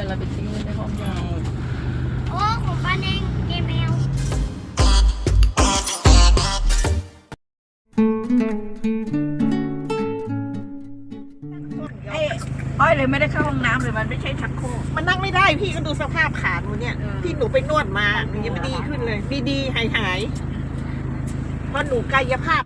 เราไปทิ้งไว้ในห้องยาวโอ้ของป้าเน่งเกมแมวอ้อยเลยไม่ได้เข้าห้องน้ำเลยมันไม่ใช่ชักโครกมันนั่งไม่ได้พี่ก็ดูสภาพขาหนูเนี่ยที่หนูไปนวดมามันยังไม่ดีขึ้นเลยดีๆหายเพราะหนูกายภาพ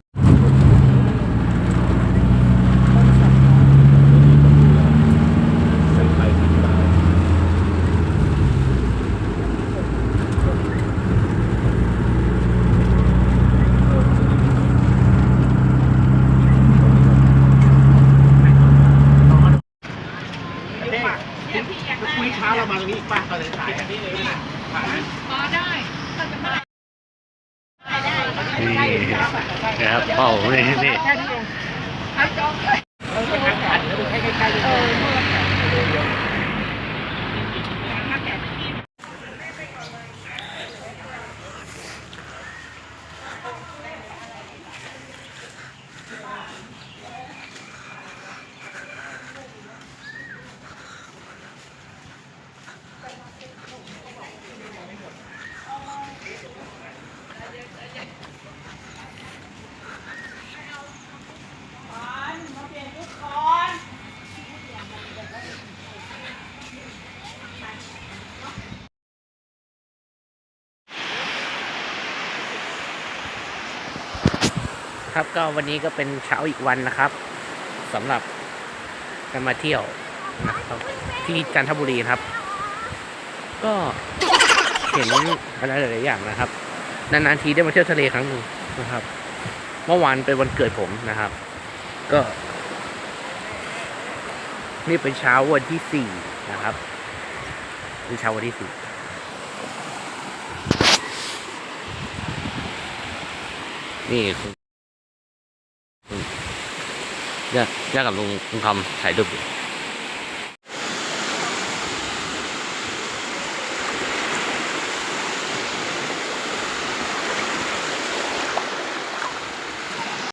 คุยเช้าเรามาตรงนี้ป้าก็เลยถ่ายนี่เลยอ๋อได้นี่ครับเป้านี่ครับก็วันนี้ก็เป็นเช้าอีกวันนะครับสำหรับการมาเที่ยวนะครับที่จันทบุรีครับก็เห็นอะไรหลายๆอย่างนะครับนานๆทีได้มาเที่ยวทะเลครั้งหนึ่งนะครับเมื่อวานเป็นวันเกิดผมนะครับก็นี่เป็นเช้าวันที่4นะครับเป็นเช้าวันที่4นี่ย่ากับลุงคำถ่ายรูปอยู่